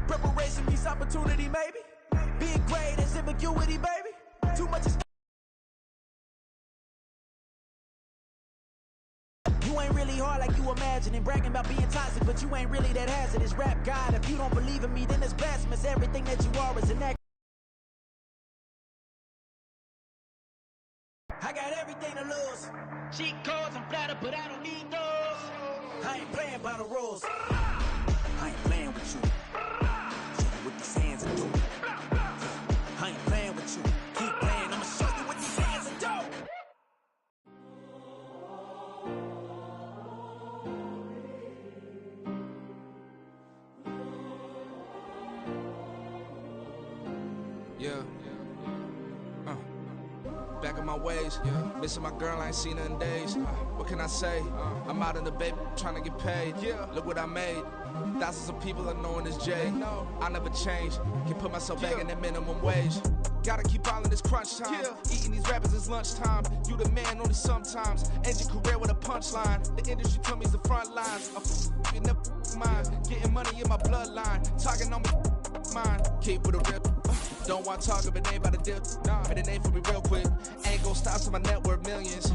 Preparation means opportunity, maybe. Being great is ambiguity, baby. Too much is. You ain't really hard like you imagining. Bragging about being toxic, but you ain't really that hazardous. Rap God, if you don't believe in me, then it's blasphemous. Everything that you are is an act. I got everything to lose. Cheat codes, I'm flattered, but I don't need those. I ain't playing by the rules. I ain't playing with you. With these hands and do. I ain't playing with you. Keep playing, I'ma show you what these hands and do. Back in my ways, missing my girl, I ain't seen her in days. What can I say? I'm out in the baby, trying to get paid. Look what I made. Thousands of people are knowing this Jay. I never change. Can put myself back in that minimum wage. Gotta keep all in this crunch time. Eating these rappers is lunchtime. You the man only sometimes. End your career with a punchline. The industry told me it's the front lines. I'm in the mind. Getting money in my bloodline. Talking on me mine. Keep with a rip. Don't want to talk if it ain't about a dip. But it ain't for me real quick. Ain't gon' stop till my net worth millions.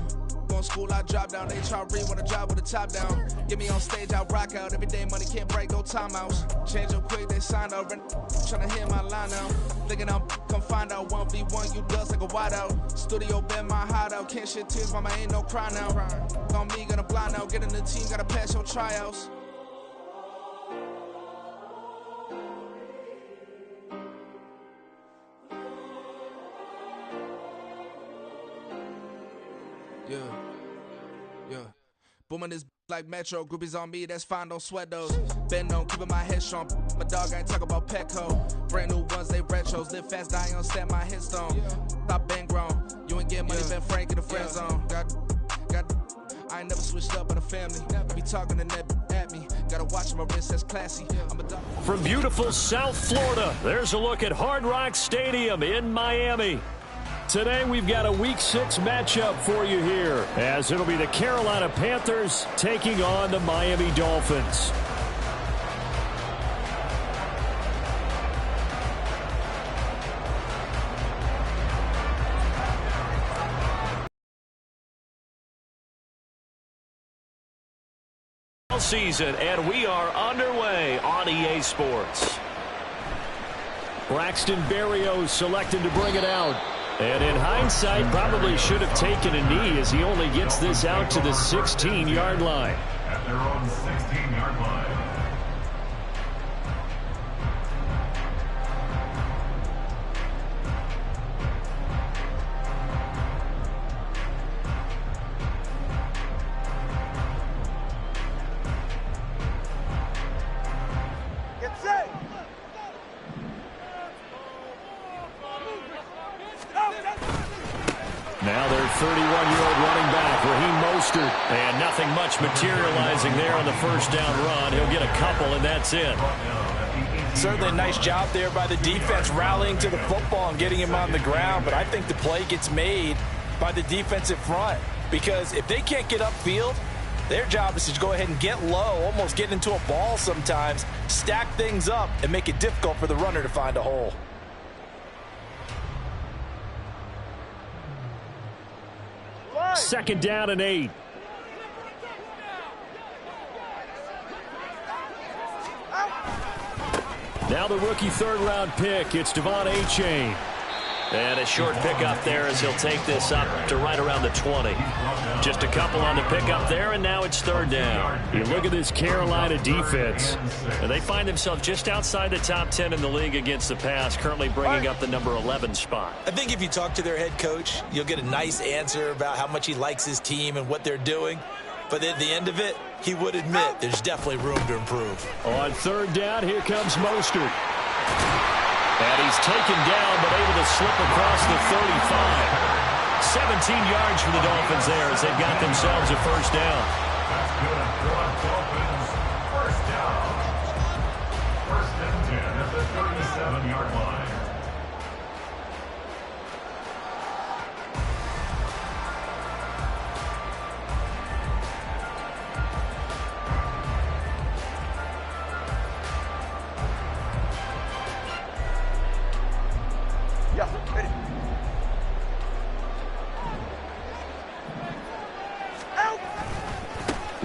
Going school, I drop down. HRE wanna drive with the top down. Get me on stage, I rock out. Every day money can't break, no timeouts. Change up quick, they signed up. Tryna hear my line now. Thinking I'm come find out 1v1, you dust like a wideout. Studio been my hideout. Can't shed tears, mama ain't no cry now. On me, gonna blind out. Get in the team, gotta pass your tryouts. Yeah. Booming this like Metro, groupies on me, that's fine, don't sweat those. Been on, keeping my head strong. My dog ain't talk about Petco. Brand new ones, they retros. Live fast, die on set, my headstone. Stop been grown. You ain't getting money, been Frank in the friend zone. I ain't never switched up on the family. Be talking to net at me. Gotta watch my wrist, that's classy. From beautiful South Florida, there's a look at Hard Rock Stadium in Miami. Today we've got a Week 6 matchup for you here, as it'll be the Carolina Panthers taking on the Miami Dolphins. Season, and we are underway on EA Sports. Braxton Berrios selected to bring it out. And in hindsight, probably should have taken a knee as he only gets this out to the 16-yard line. At their own 16-yard line. Now their 31-year-old running back, Raheem Mostert. And nothing much materializing there on the first down run. He'll get a couple, and that's it. Certainly a nice job there by the defense rallying to the football and getting him on the ground. But I think the play gets made by the defensive front. Because if they can't get upfield, their job is to go ahead and get low, almost get into a ball sometimes, stack things up, and make it difficult for the runner to find a hole. Second down and 8. Now the rookie third-round pick, it's Devon Achane. And a short pickup there as he'll take this up to right around the 20. Just a couple on the pickup there, and now it's third down. You look at this Carolina defense, and they find themselves just outside the top 10 in the league against the pass, currently bringing up the number 11 spot. I think if you talk to their head coach, you'll get a nice answer about how much he likes his team and what they're doing. But at the end of it, he would admit there's definitely room to improve. On third down, here comes Mostert. And he's taken down, but able to slip across the 35. 17 yards for the Dolphins there as they've got themselves a first down. That's good for the Dolphins. First down. First and 10 at the 37-yard line.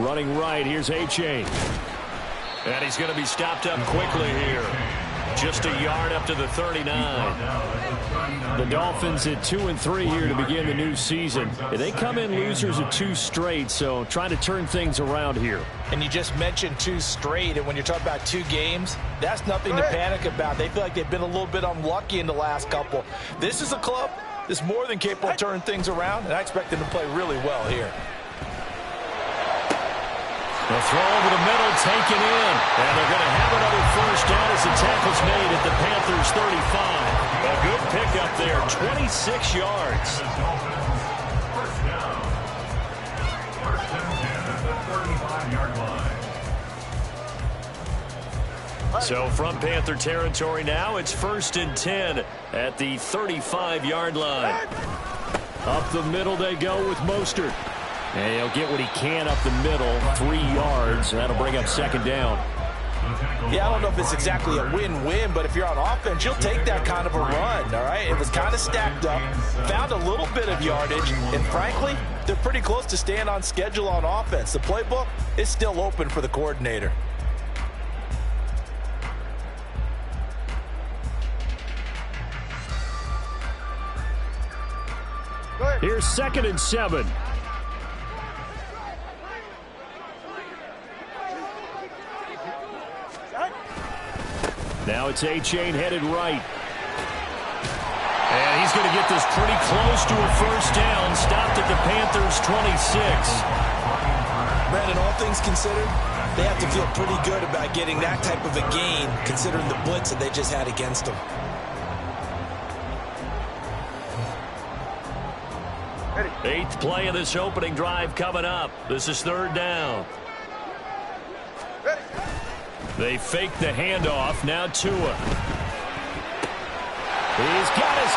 Running right, here's A-Chain. And he's going to be stopped up quickly here. Just a yard up to the 39. The Dolphins at 2-3 here to begin the new season. They come in losers of 2 straight, so trying to turn things around here. And you just mentioned 2 straight, and when you're talking about 2 games, that's nothing to panic about. They feel like they've been a little bit unlucky in the last couple. This is a club that's more than capable of turning things around, and I expect them to play really well here. The throw over the middle, taken in. And they're going to have another first down as the tackle's made at the Panthers' 35. A good pickup there, 26 yards. First down. First and 10 at the 35-yard line. So from Panther territory now, it's 1st and 10 at the 35-yard line. Up the middle they go with Mostert. And he'll get what he can up the middle, 3 yards. That'll bring up 2nd down. Yeah, I don't know if it's exactly a win-win, but if you're on offense, you'll take that kind of a run, all right? It was kind of stacked up, found a little bit of yardage, and frankly, they're pretty close to staying on schedule on offense. The playbook is still open for the coordinator. Here's 2nd and 7. Now it's A-Chain headed right. And he's going to get this pretty close to a first down. Stopped at the Panthers' 26. Brandon, all things considered, they have to feel pretty good about getting that type of a gain, considering the blitz that they just had against them. Eighth play of this opening drive coming up. This is 3rd down. They fake the handoff. Now Tua. He's got his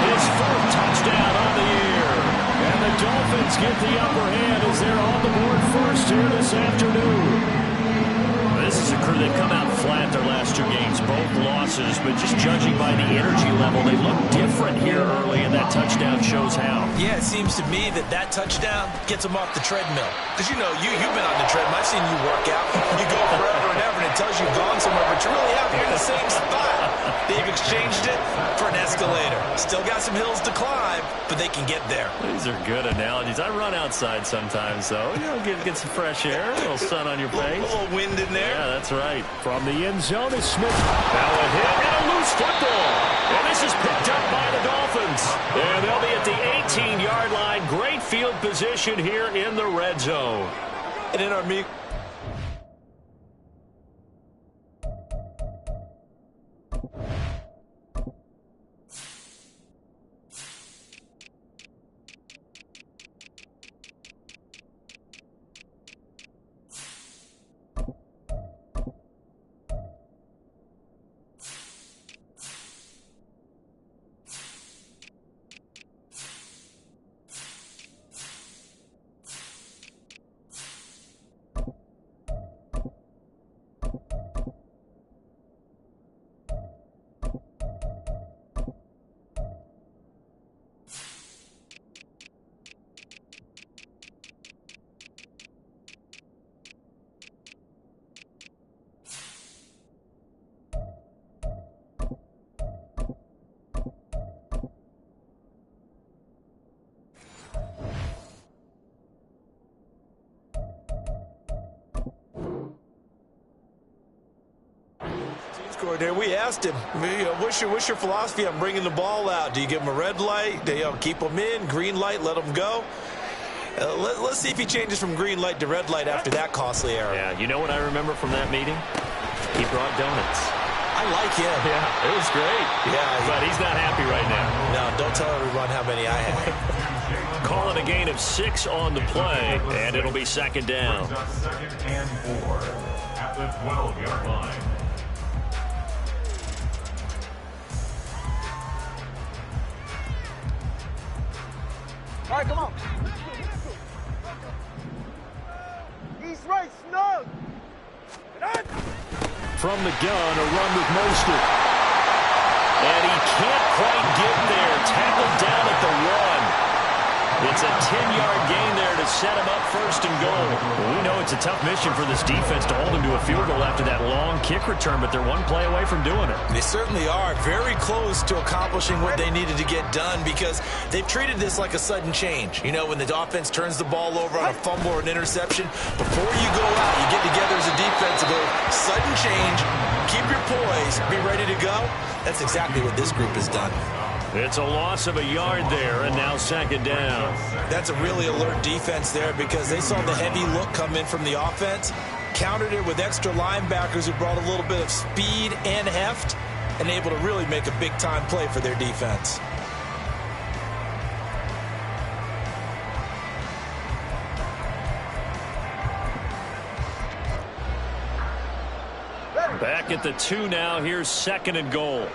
his 4th touchdown on the year. And the Dolphins get the upper hand as they're on the board first here this afternoon. This is a crew that come out flat their last 2 games, both losses, but just judging by the energy level, they look different here early, and that touchdown shows how. Yeah, it seems to me that touchdown gets them off the treadmill. Because, you know, you've been on the treadmill. I've seen you work out. You go forever and ever, and it tells you you've gone somewhere, but you really have. You're in the same spot. They've exchanged it for an escalator. Still got some hills to climb, but they can get there. These are good analogies. I run outside sometimes, though. You know, get some fresh air, a little sun on your face. A little wind in there. Yeah, that's right. From the end zone is Smith. Now a hit and a loose football. And this is picked up by the Dolphins. And they'll be at the 18-yard line. Great field position here in the red zone. And in our meet. Coordinator, we asked him, what's your philosophy on bringing the ball out? Do you give him a red light? Do you keep them in? Green light, let them go? Let's see if he changes from green light to red light after that costly error. Yeah, you know what I remember from that meeting? He brought donuts. I like him. Yeah, it was great. Yeah, but he's not happy right now. No, don't tell everyone how many I had. Calling a gain of 6 on the play, and it'll be 2nd down. 2nd and 4 at the 12-yard line. All right, come on. He's right, snug. From the gun, a run with Mostert. And he can't quite get there. Tackled down at the 1. It's a 10-yard gain there to set him up first and goal. Well, we know it's a tough mission for this defense to hold him to a field goal after that long kick return, but they're one play away from doing it. They certainly are very close to accomplishing what they needed to get done because they've treated this like a sudden change. You know, when the offense turns the ball over on a fumble or an interception, before you go out, you get together as a defense and go, sudden change, keep your poise, be ready to go. That's exactly what this group has done. It's a loss of a yard there, and now second down. That's a really alert defense there because they saw the heavy look come in from the offense, countered it with extra linebackers who brought a little bit of speed and heft, and able to really make a big-time play for their defense. Back at the 2 now. Here's second and goal.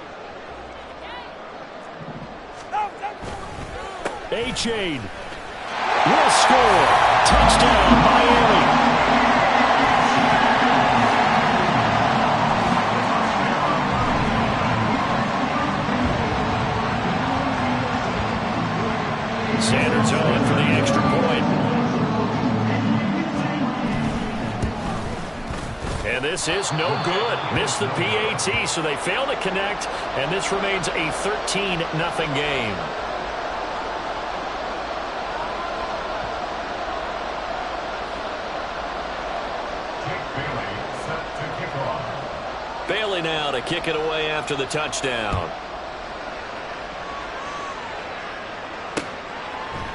A-Chain will score. Touchdown, Miami. Sanders on for the extra point. And this is no good. Missed the PAT, so they fail to connect, and this remains a 13-0 game. Bailey now to kick it away after the touchdown.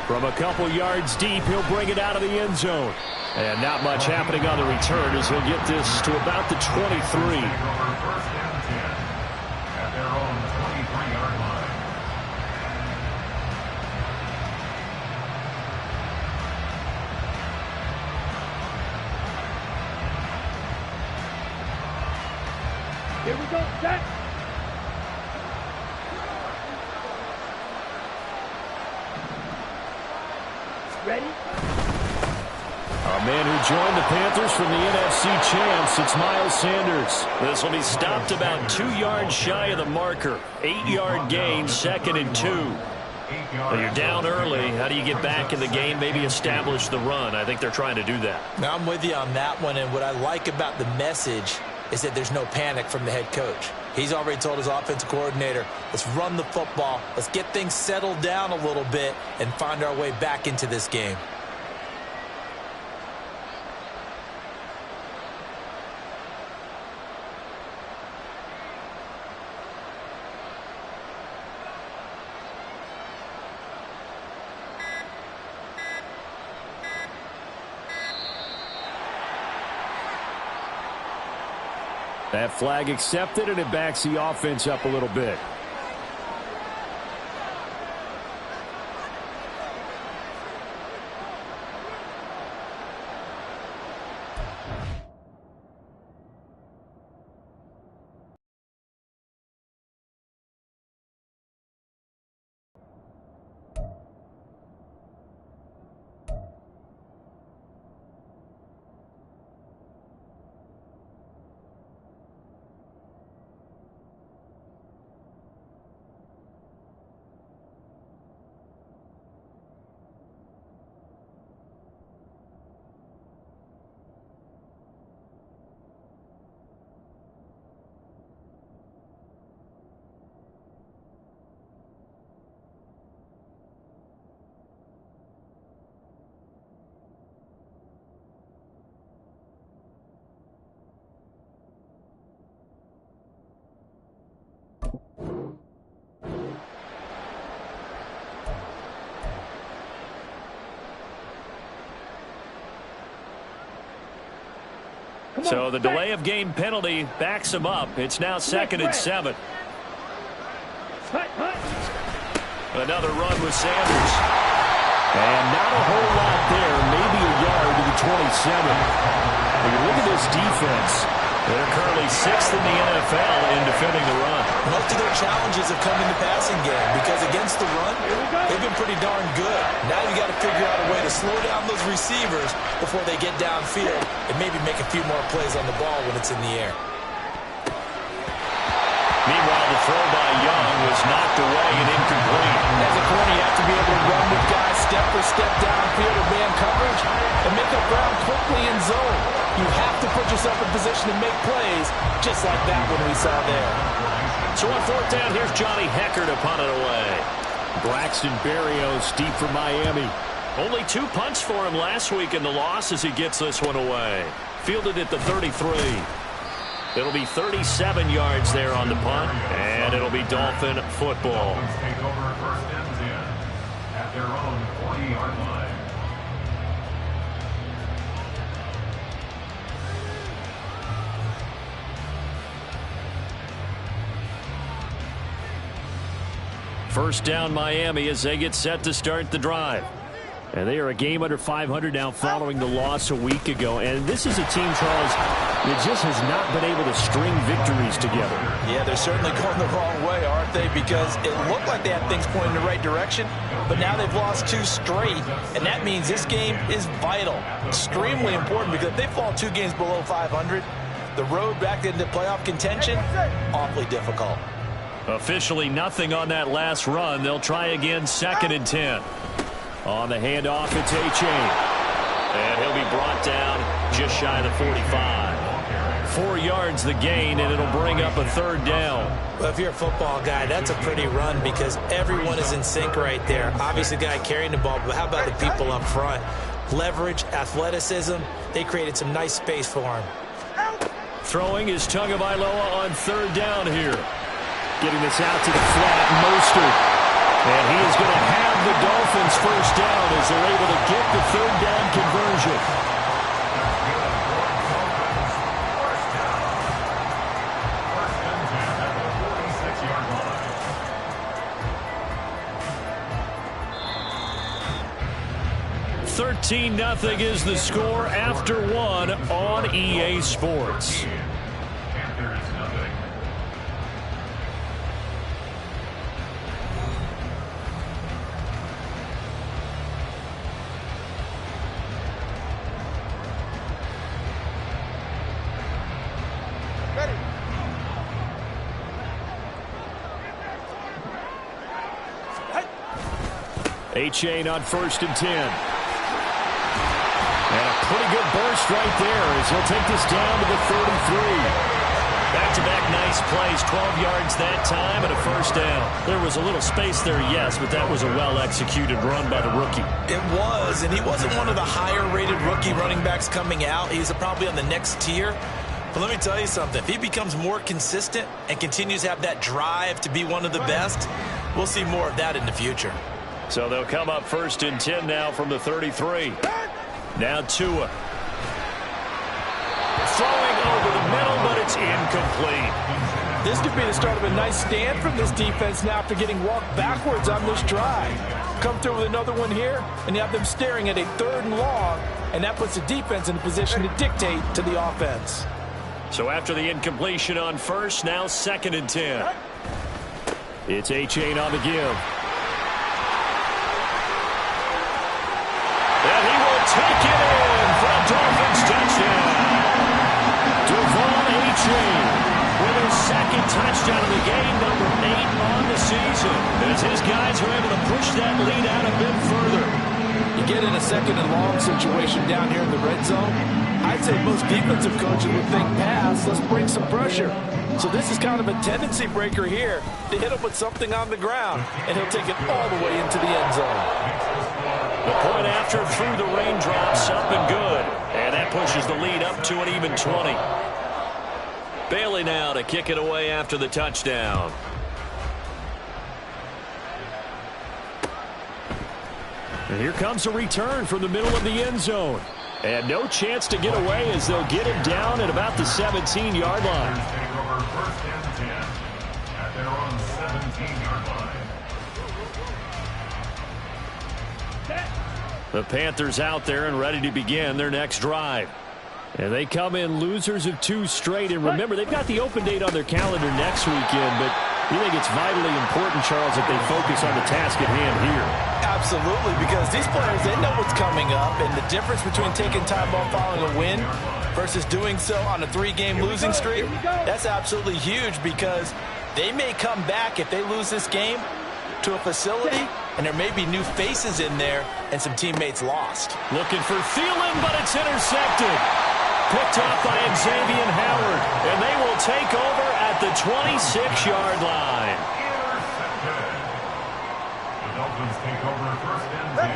From a couple yards deep, he'll bring it out of the end zone. And not much happening on the return as he'll get this to about the 23. First and 10 at their own 23-yard line. Here we go, set. Ready? A man who joined the Panthers from the NFC champs, it's Miles Sanders. This will be stopped about 2 yards shy of the marker. 8-yard gain, second and 2. Well, you're down early. How do you get back in the game, maybe establish the run? I think they're trying to do that. Now, I'm with you on that one, and what I like about the message is that there's no panic from the head coach. He's already told his offensive coordinator, let's run the football, let's get things settled down a little bit and find our way back into this game. That flag accepted, and it backs the offense up a little bit. So the delay of game penalty backs him up. It's now second and 7. Another run with Sanders. And not a whole lot there. Maybe a yard to the 27. When you look at this defense, they're currently 6th in the NFL in defending the run. Most of their challenges have come in the passing game because against the run, they've been pretty darn good. Now you got to figure out a way to slow down those receivers before they get downfield and maybe make a few more plays on the ball when it's in the air. Meanwhile, the throw by Young was knocked away and incomplete. As a corner, you have to be able to run with guys step for step downfield or man coverage and make up ground quickly in zone. You have to put yourself in position to make plays, just like that one we saw there. So on fourth down, here's Johnny Hecker to punt it away. Braxton Berrios deep for Miami. Only 2 punts for him last week in the loss as he gets this one away. Fielded at the 33. It'll be 37 yards there on the punt, and it'll be Dolphin football. Dolphins take over first and 10 at their own 40-yard line. First down Miami as they get set to start the drive. And they are a game under 500 now following the loss a week ago. And this is a team, Charles, that just has not been able to string victories together. Yeah, they're certainly going the wrong way, aren't they? Because it looked like they had things pointing in the right direction, but now they've lost 2 straight, and that means this game is vital, extremely important, because if they fall 2 games below 500, the road back into playoff contention, awfully difficult. Officially nothing on that last run. They'll try again, 2nd and 10. On the handoff, it's A-Chain. And he'll be brought down just shy of the 45. 4 yards the gain, and it'll bring up a 3rd down. Well, if you're a football guy, that's a pretty run because everyone is in sync right there. Obviously, the guy carrying the ball, but how about the people up front? Leverage, athleticism, they created some nice space for him. Throwing is Tagovailoa on 3rd down here. Getting this out to the flat, Mostert. And he is going to have the Dolphins first down as they're able to get the 3rd down conversion. First down at the 46-yard line. 13-0 is the score after 1 on EA Sports. A-Chain on 1st and 10. And a pretty good burst right there as he'll take this down to the 33. Back-to-back nice plays, 12 yards that time and a first down. There was a little space there, yes, but that was a well-executed run by the rookie. It was, and he wasn't one of the higher-rated rookie running backs coming out. He's probably on the next tier. But let me tell you something. If he becomes more consistent and continues to have that drive to be one of the best, we'll see more of that in the future. So they'll come up 1st and 10 now from the 33. Now Tua. Throwing over the middle, but it's incomplete. This could be the start of a nice stand from this defense now after getting walked backwards on this drive. Come through with another one here, and you have them staring at a 3rd and long, and that puts the defense in a position to dictate to the offense. So after the incompletion on 1st, now 2nd and 10. It's A-Chain on the give. And he will take it in for a Dolphins touchdown. Devon A-Chain with his 2nd touchdown of the game, number 8 on the season. As his guys are able to push that lead out a bit further. You get in a 2nd and long situation down here in the red zone, I'd say most defensive coaches would think pass, let's bring some pressure. So this is kind of a tendency breaker here to hit him with something on the ground, and he'll take it all the way into the end zone. The point after through the raindrops, up and good. And that pushes the lead up to an even 20. Bailey now to kick it away after the touchdown. And here comes a return from the middle of the end zone. And no chance to get away as they'll get him down at about the 17-yard line. Take over 1st and 10 at their own 17-yard line. The Panthers out there and ready to begin their next drive. And they come in losers of 2 straight. And remember, they've got the open date on their calendar next weekend, but you think it's vitally important, Charles, that they focus on the task at hand here. Absolutely, because these players, they know what's coming up, and the difference between taking time off following a win versus doing so on a 3-game losing streak, that's absolutely huge because they may come back if they lose this game to a facility, and there may be new faces in there and some teammates lost. Looking for Thielen, but it's intercepted. Picked off by Xavier Howard, and they will take over at the 26-yard line. The Dolphins take over first and 10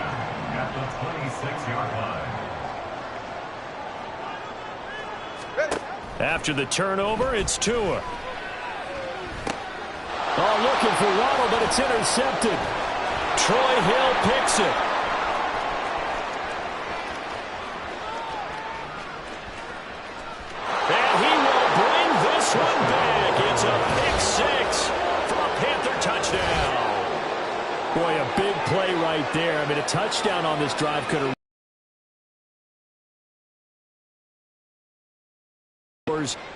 at the 26-yard line. After the turnover, it's Tua. Oh, looking for Waddle, but it's intercepted. Troy Hill picks it. And he will bring this one back. It's a pick six for a Panther touchdown. Boy, a big play right there. I mean, a touchdown on this drive could have.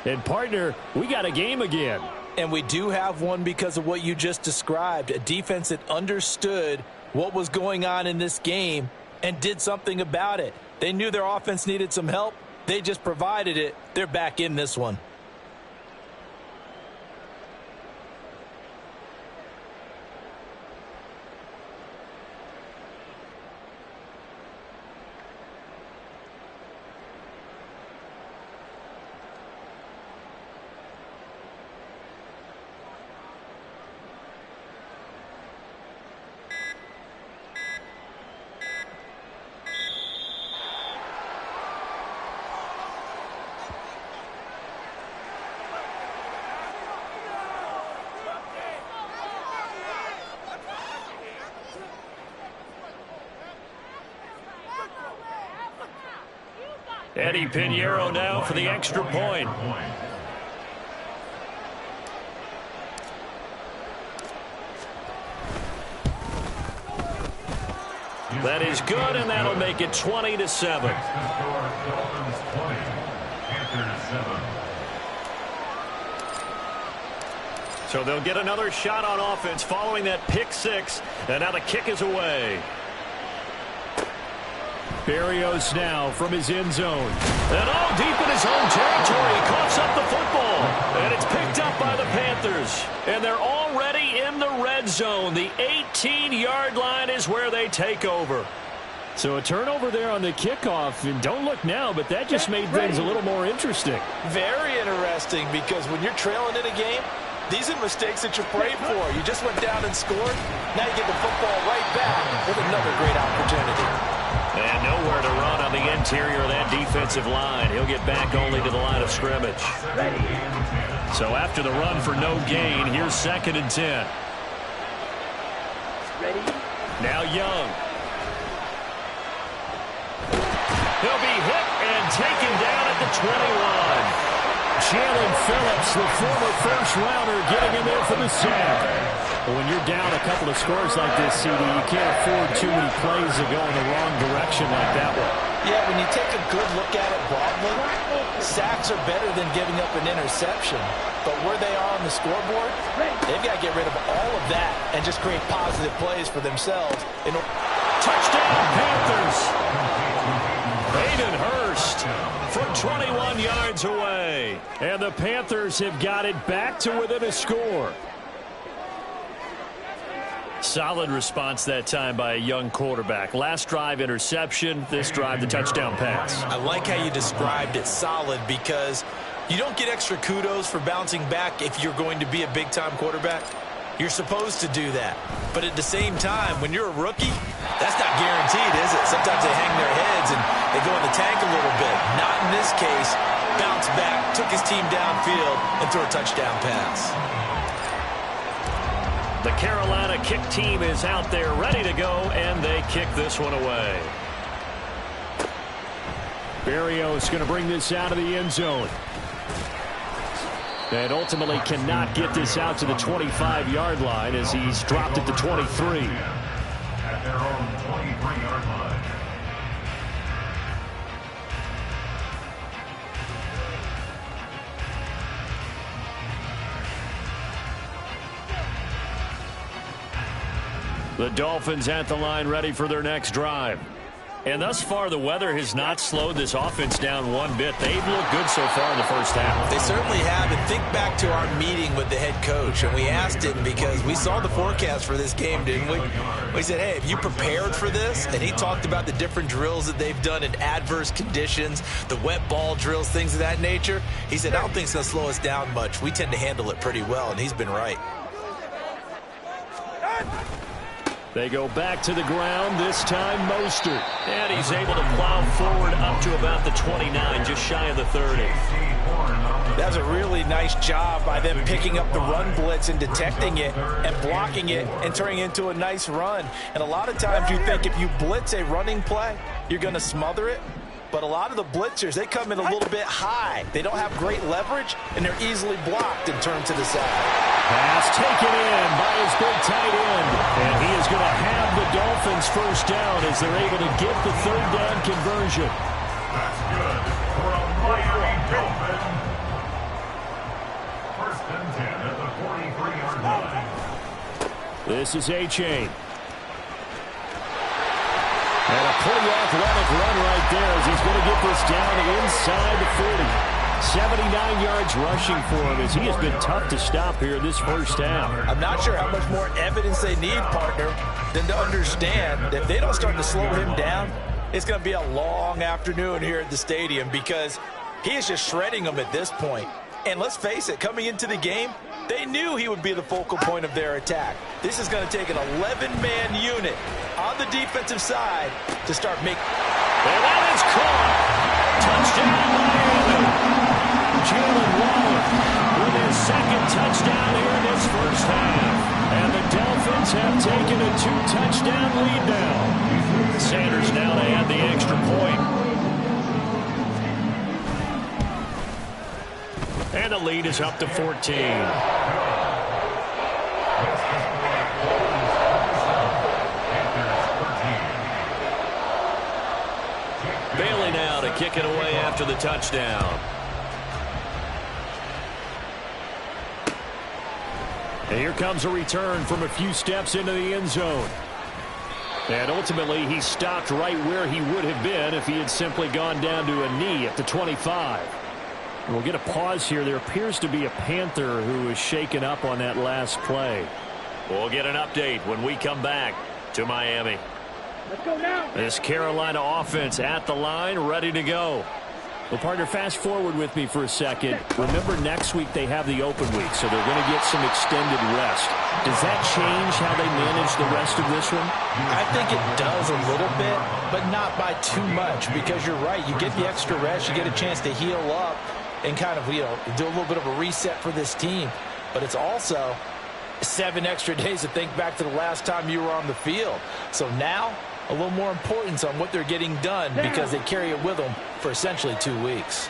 And partner, we got a game again. And we do have one because of what you just described, a defense that understood what was going on in this game and did something about it. They knew their offense needed some help. They just provided it. They're back in this one. Eddie Pinheiro now for the extra point. That is good, and that'll make it 20-7. So they'll get another shot on offense following that pick six, and now the kick is away. Berrios now from his end zone. And all deep in his own territory. He coughs up the football. And it's picked up by the Panthers. And they're already in the red zone. The 18-yard line is where they take over. So a turnover there on the kickoff. And don't look now, but that just made things a little more interesting. Very interesting because when you're trailing in a game, these are mistakes that you prayed for. You just went down and scored. Now you get the football right back with another great opportunity. And nowhere to run on the interior of that defensive line. He'll get back only to the line of scrimmage. So after the run for no gain, here's 2nd and 10. Ready? Now Young. He'll be hit and taken down at the 21. Jalen Phillips, the former first-rounder, getting in there for the sack. But when you're down a couple of scores like this, CD, you can't afford too many plays to go in the wrong direction like that one. Yeah, when you take a good look at it broadly, sacks are better than giving up an interception. But where they are on the scoreboard, they've got to get rid of all of that and just create positive plays for themselves. Touchdown, Panthers! Hayden Hurst from 21 yards away. And the Panthers have got it back to within a score. Solid response that time by a young quarterback. Last drive, interception. This drive, the touchdown pass. I like how you described it, solid, because you don't get extra kudos for bouncing back if you're going to be a big-time quarterback. You're supposed to do that. But at the same time, when you're a rookie, that's not guaranteed, is it? Sometimes they hang their heads and they go in the tank a little bit. Not in this case. Bounced back, took his team downfield, and threw a touchdown pass. The Carolina kick team is out there ready to go, and they kick this one away. Berrios going to bring this out of the end zone. And ultimately cannot get this out to the 25-yard line as he's dropped at the 23. At their own 23-yard line. The Dolphins at the line ready for their next drive. And thus far, the weather has not slowed this offense down one bit. They've looked good so far in the first half. They certainly have. And think back to our meeting with the head coach. And we asked him because we saw the forecast for this game, didn't we? We said, hey, have you prepared for this? And he talked about the different drills that they've done in adverse conditions, the wet ball drills, things of that nature. He said, I don't think it's going to slow us down much. We tend to handle it pretty well, and he's been right. They go back to the ground, this time Mostert. And he's able to plow forward up to about the 29, just shy of the 30. That's a really nice job by them picking up the run blitz and detecting it and blocking it and turning it into a nice run. And a lot of times you think if you blitz a running play, you're going to smother it. But a lot of the blitzers, they come in a little bit high. They don't have great leverage, and they're easily blocked and turned to the side. Pass taken in by his big tight end. And he is going to have the Dolphins first down as they're able to get the third down conversion. That's good for a Miami Dolphin. First and 10 at the 43-yard line. This is A-Chain. And a pretty athletic run right there as he's going to get this down inside the 40. 79 yards rushing for him as he has been tough to stop here this first half. I'm not sure how much more evidence they need, partner, than to understand that if they don't start to slow him down, it's going to be a long afternoon here at the stadium because he is just shredding them at this point. And let's face it, coming into the game, they knew he would be the focal point of their attack. This is going to take an 11-man unit on the defensive side to start making. And that is caught. Touchdown, Miami. Jalen Waller with his second touchdown here in this first half. And the Dolphins have taken a 2-touchdown lead now. Sanders now to add the extra point. And the lead is up to 14. Bailey now to kick it away after the touchdown. And here comes a return from a few steps into the end zone. And ultimately, he stopped right where he would have been if he had simply gone down to a knee at the 25. We'll get a pause here. There appears to be a Panther who is shaken up on that last play. We'll get an update when we come back to Miami. Let's go now. This Carolina offense at the line, ready to go. Well, partner, fast forward with me for a second. Remember, next week they have the open week, so they're going to get some extended rest. Does that change how they manage the rest of this one? I think it does a little bit, but not by too much, because you're right. You get the extra rest. You get a chance to heal up and kind of, do a little bit of a reset for this team. But it's also 7 extra days to think back to the last time you were on the field. So now, a little more importance on what they're getting done because they carry it with them for essentially 2 weeks.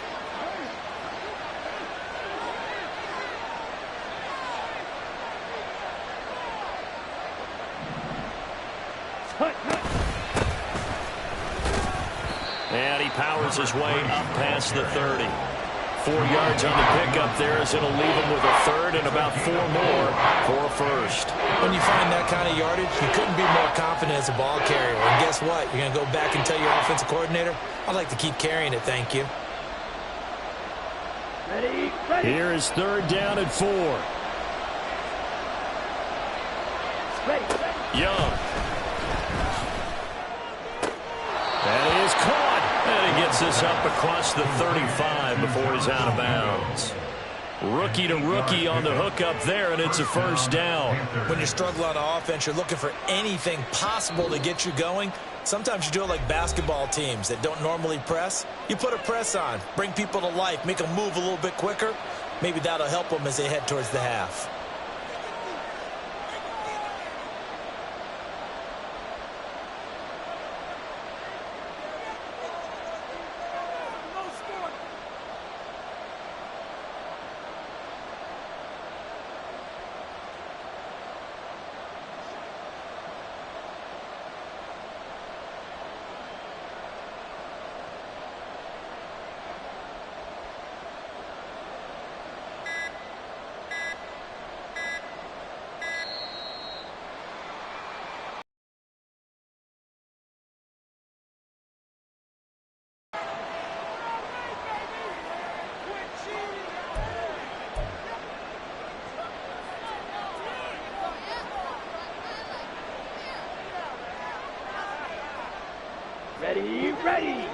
And he powers his way up past the 30. 4 yards on the pickup there as it'll leave him with a third and about 4 more for a first. When you find that kind of yardage, you couldn't be more confident as a ball carrier. And guess what? You're going to go back and tell your offensive coordinator, I'd like to keep carrying it, thank you. Ready, ready. Here is third down and 4. Ready, ready. Young. That is caught. And he gets this up across the 35 before he's out of bounds. Rookie to rookie on the hookup there, and it's a first down. When you struggle on offense, you're looking for anything possible to get you going. Sometimes you do it like basketball teams that don't normally press. You put a press on, bring people to life, make them move a little bit quicker. Maybe that'll help them as they head towards the half. Be ready.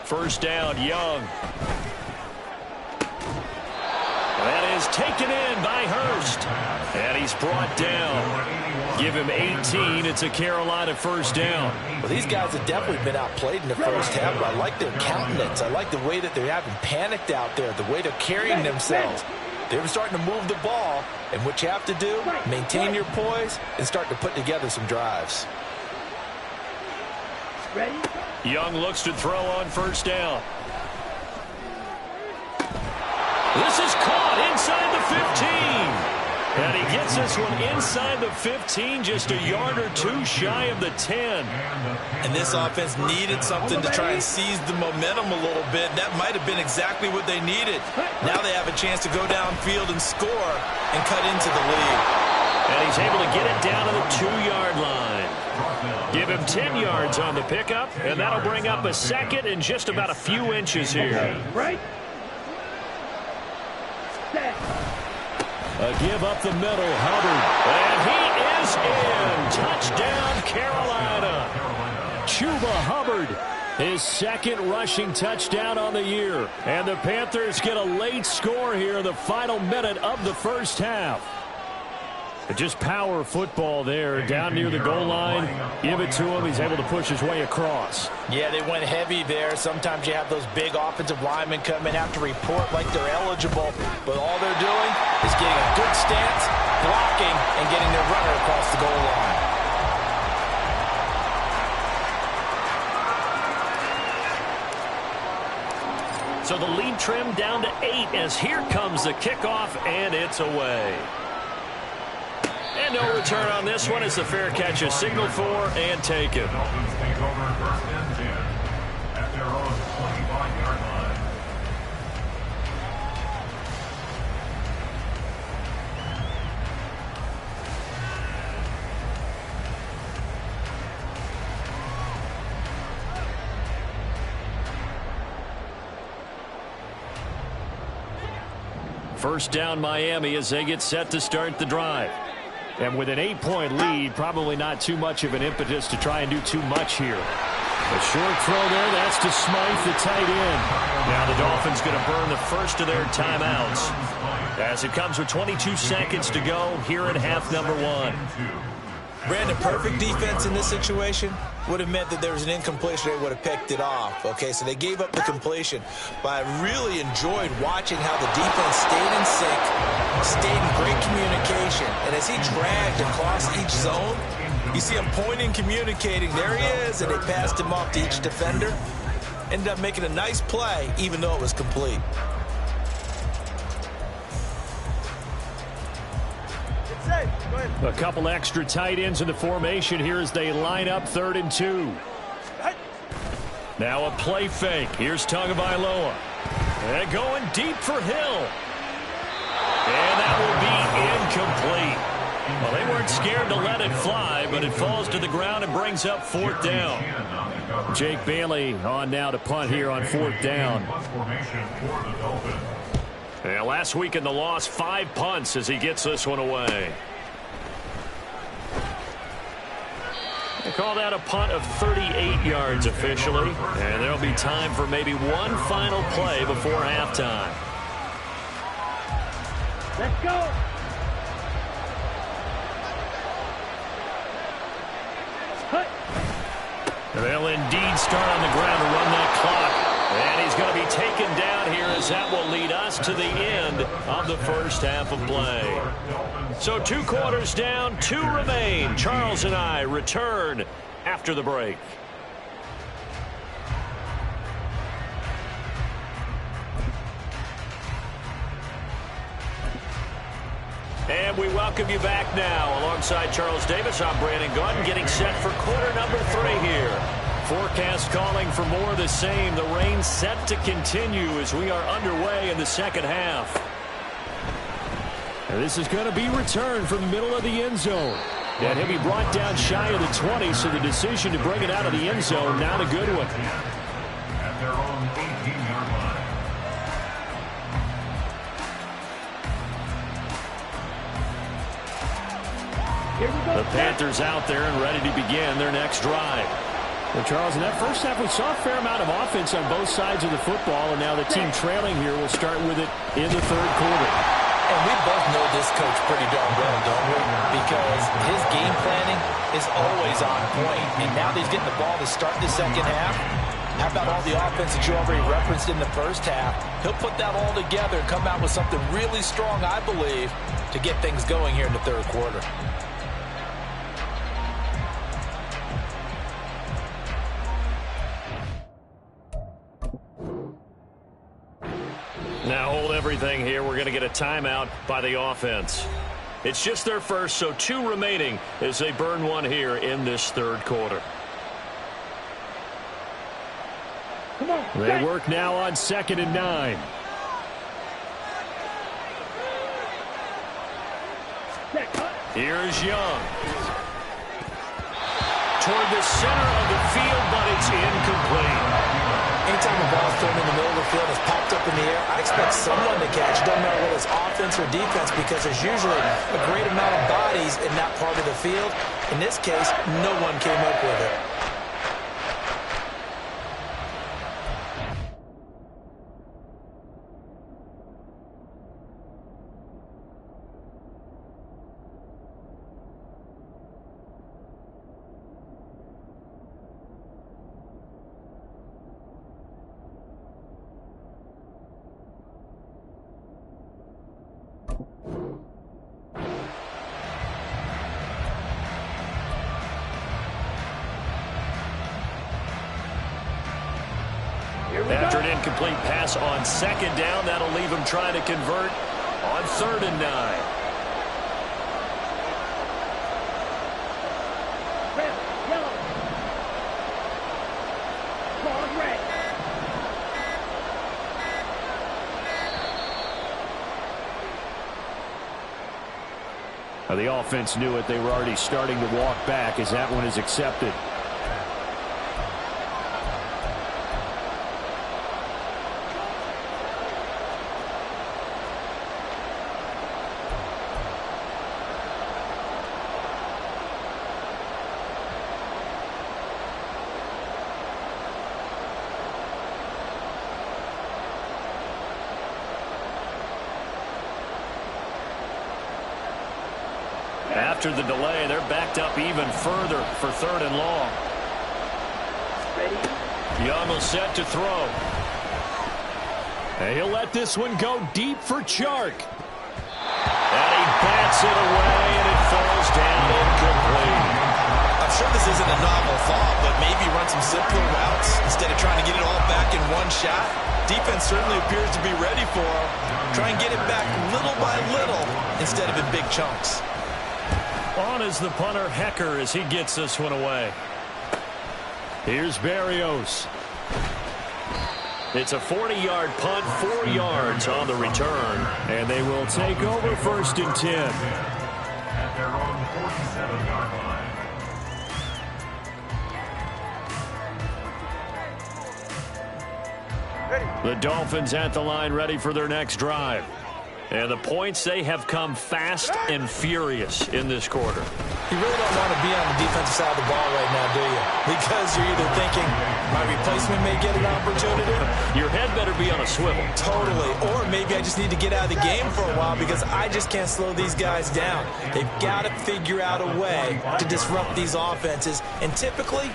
First down, Young. That is taken in by Hurst. And he's brought down. Give him 18. It's a Carolina first down. Well, these guys have definitely been outplayed in the first half, but I like their countenance. I like the way that they haven't panicked out there, the way they're carrying themselves. They're starting to move the ball, and what you have to do, maintain your poise and start to put together some drives. Ready? Young looks to throw on first down. This is caught inside the 15. And he gets this one inside the 15, just a yard or two shy of the 10. And this offense needed something to try and seize the momentum a little bit. That might have been exactly what they needed. Now they have a chance to go downfield and score and cut into the lead. And he's able to get it down to the 2-yard line. Give him 10 yards on the pickup, and that'll bring up a second and just about a few inches here. Right. Set. A give up the middle, Hubbard. And he is in. Touchdown, Carolina. Chuba Hubbard, his second rushing touchdown on the year. And the Panthers get a late score here in the final minute of the first half. But just power football there, down near the goal line. Give it to him. He's able to push his way across. Yeah, they went heavy there. Sometimes you have those big offensive linemen come in, have to report like they're eligible. But all they're doing is getting a good stance, blocking, and getting their runner across the goal line. So the lead trimmed down to 8 as here comes the kickoff, and it's away. And no return on this one as the fair catch is signaled for and taken. Dolphins take over first and 10 at their own 25-yard line. First down Miami as they get set to start the drive. And with an 8-point lead, probably not too much of an impetus to try and do too much here. A short throw there, that's to Smythe, the tight end. Now the Dolphins going to burn the first of their timeouts as it comes with 22 seconds to go here in half number 1. Brandon, perfect defense in this situation would have meant that there was an incompletion. They would have picked it off. Okay, so they gave up the completion. But I really enjoyed watching how the defense stayed in sync, stayed in great communication. And as he dragged across each zone, you see him pointing, communicating. There he is, and they passed him off to each defender. Ended up making a nice play, even though it was complete. A couple extra tight ends in the formation here as they line up 3rd and 2. Now a play fake. Here's Tagovailoa. And going deep for Hill. And that will be incomplete. Well, they weren't scared to let it fly, but it falls to the ground and brings up 4th down. Jake Bailey on now to punt here on 4th down. And last week in the loss, 5 punts as he gets this one away. They call that a punt of 38 yards officially. And there'll be time for maybe one final play before halftime. Let's go. They'll indeed start on the ground to run that clock. And he's going to be taken down here as that will lead us to the end of the first half of play. So 2 quarters down, 2 remain. Charles and I return after the break. And we welcome you back now. Alongside Charles Davis, I'm Brandon Gunn, getting set for quarter number 3 here. Forecast calling for more of the same. The rain set to continue as we are underway in the second half. And this is going to be returned from the middle of the end zone. And he'll be brought down shy of the 20, so the decision to bring it out of the end zone, not a good one. At their own 18-yard line. The Panthers out there and ready to begin their next drive. Well, Charles, in that first half, we saw a fair amount of offense on both sides of the football, and now the team trailing here will start with it in the third quarter. And we both know this coach pretty darn well, don't we? Because his game planning is always on point. And now that he's getting the ball to start the second half, how about all the offense that you already referenced in the first half? He'll put that all together and come out with something really strong, I believe, to get things going here in the third quarter. Now hold everything here. We're going to get a timeout by the offense. It's just their first, so 2 remaining as they burn one here in this third quarter. Come on. They work now on 2nd and 9. Here's Young. Toward the center of the field, but it's incomplete. Anytime a ball's thrown in the middle of the field and it's popped up in the air, I expect someone to catch. It doesn't matter whether it's offense or defense, because there's usually a great amount of bodies in that part of the field. In this case, no one came up with it. After an incomplete pass on 2nd down, that'll leave him trying to convert on 3rd and 9. Red, yellow. Ball red. Now the offense knew it. They were already starting to walk back as that one is accepted. After the delay, they're backed up even further for 3rd and long. Young will set to throw. And he'll let this one go deep for Chark. And he bats it away, and it falls down incomplete. I'm sure this isn't a novel thought, but maybe run some simpler routes instead of trying to get it all back in one shot. Defense certainly appears to be ready for him. Try and get it back little by little instead of in big chunks. On is the punter, Hecker, as he gets this one away. Here's Berrios. It's a 40-yard punt, 4 yards on the return, and they will take over 1st and 10. At their own 47-yard line. The Dolphins at the line, ready for their next drive. And the points, they have come fast and furious in this quarter. You really don't want to be on the defensive side of the ball right now, do you? Because you're either thinking, my replacement may get an opportunity. Your head better be on a swivel. Totally. Or maybe I just need to get out of the game for a while because I just can't slow these guys down. They've got to figure out a way to disrupt these offenses. And typically,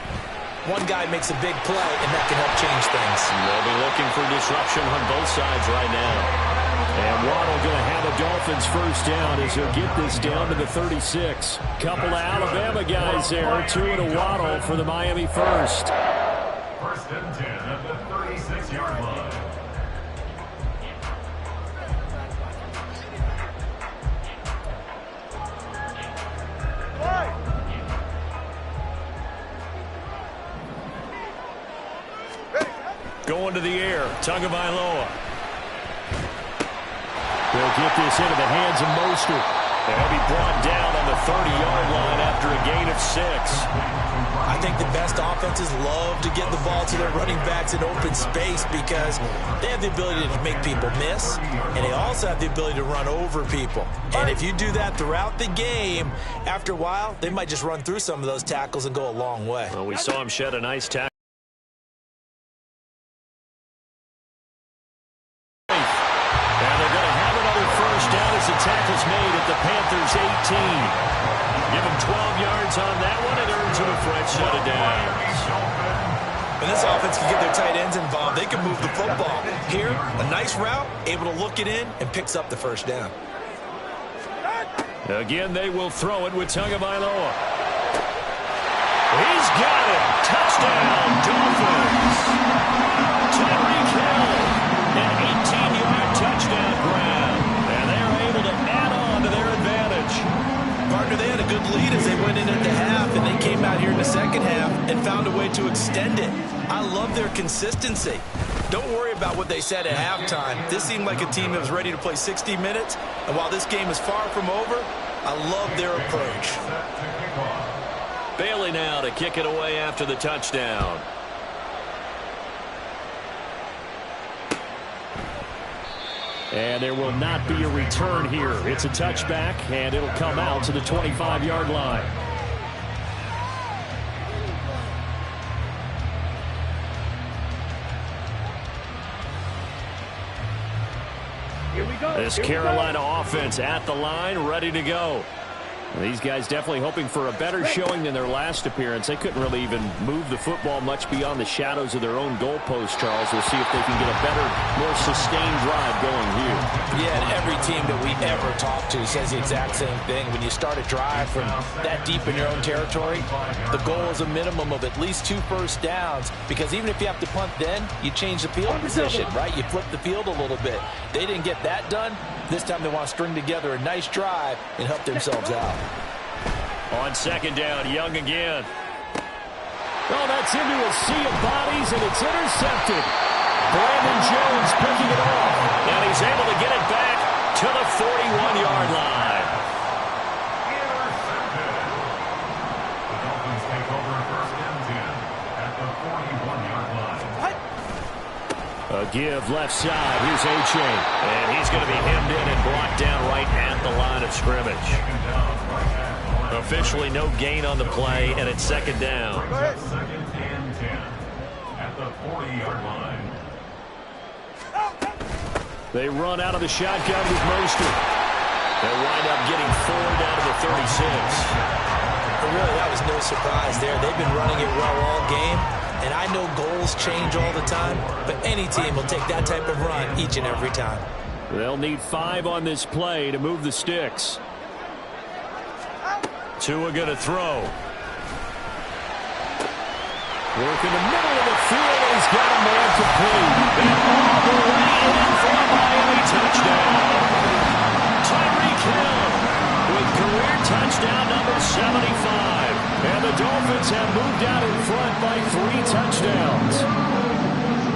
one guy makes a big play, and that can help change things. They'll be looking for disruption on both sides right now. And Waddle going to have a Dolphins first down as he'll get this down to the 36. Couple of Alabama guys there. 2 and a Waddle for the Miami first. 1st and 10 at the 36-yard line. Going to the air, Tagovailoa. They'll get this into the hands of Mostert. They'll be brought down on the 30-yard line after a gain of 6. I think the best offenses love to get the ball to their running backs in open space because they have the ability to make people miss, and they also have the ability to run over people. And if you do that throughout the game, after a while, they might just run through some of those tackles and go a long way. Well, we saw him shed a nice tackle. And they're going to have another first down as the tackle's made at the Panthers' 18. Give him 12 yards on that one. It earns him a fresh set of downs. When this offense can get their tight ends involved, they can move the football. Here, a nice route, able to look it in, and picks up the first down. Again, they will throw it with Tagovailoa. He's got it. Touchdown, Dolphins. Tyreek Hill, an 18-yard touchdown grab. And they are able to add on to their advantage. Partner, they had a good lead as they went in at the half, and they came out here in the second half and found a way to extend it. I love their consistency. Don't worry about what they said at halftime. This seemed like a team that was ready to play 60 minutes, and while this game is far from over, I love their approach. Bailey now to kick it away after the touchdown. And there will not be a return here. It's a touchback, and it'll come out to the 25-yard line. Here we go. This Carolina offense at the line, ready to go. These guys definitely hoping for a better showing than their last appearance. They couldn't really even move the football much beyond the shadows of their own goalpost, Charles. We'll see if they can get a better, more sustained drive going here. Yeah, and every team that we ever talk to says the exact same thing. When you start a drive from that deep in your own territory, the goal is a minimum of at least 2 first downs, because even if you have to punt then, you change the field position, right? You flip the field a little bit. They didn't get that done. This time they want to string together a nice drive and help themselves out. On second down, Young again. Oh, that's into a sea of bodies, and it's intercepted. Brandon Jones picking it off, and he's able to get it back to the 41-yard line. Intercepted. The Dolphins take over first and 10 at the 41-yard line. A give left side. Here's A-Chain. And he's going to be hemmed in and brought down right at the line of scrimmage. Officially no gain on the play, and it's second down. Second and 10 at the 40-yard line. They run out of the shotgun with Mostert. They'll wind up getting 4 down to the 36. But really, that was no surprise there. They've been running it well all game. And I know goals change all the time, but any team will take that type of run each and every time. They'll need 5 on this play to move the sticks. Tua going to throw. Work in the middle of the field. He's got a man complete. And all the way in for a Miami touchdown. Tyreek Hill with career touchdown number 75. And the Dolphins have moved out in front by 3 touchdowns.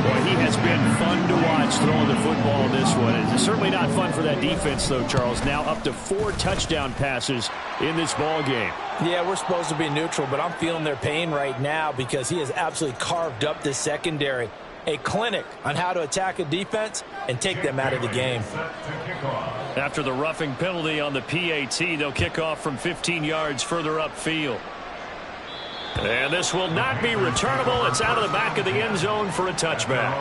Boy, he has been fun to watch throwing the football in this one. It's certainly not fun for that defense, though, Charles. Now up to 4 touchdown passes in this ball game. Yeah, we're supposed to be neutral, but I'm feeling their pain right now because he has absolutely carved up this secondary. A clinic on how to attack a defense and take them out of the game. After the roughing penalty on the PAT, they'll kick off from 15 yards further upfield. And this will not be returnable. It's out of the back of the end zone for a touchback.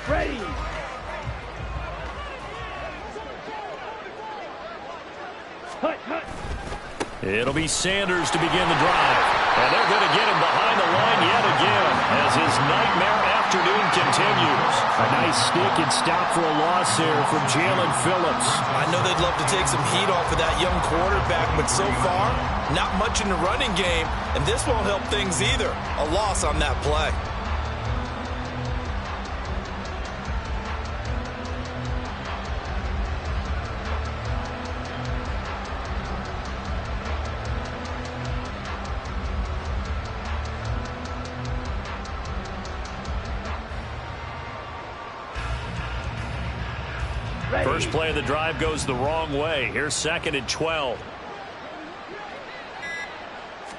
Ready. Hut. It'll be Sanders to begin the drive. And they're going to get him behind the line yet again as his nightmare afternoon continues. A nice stick and stop for a loss there from Jalen Phillips. I know they'd love to take some heat off of that young quarterback, but so far, not much in the running game, and this won't help things either. A loss on that play. First play of the drive goes the wrong way. Here's 2nd and 12.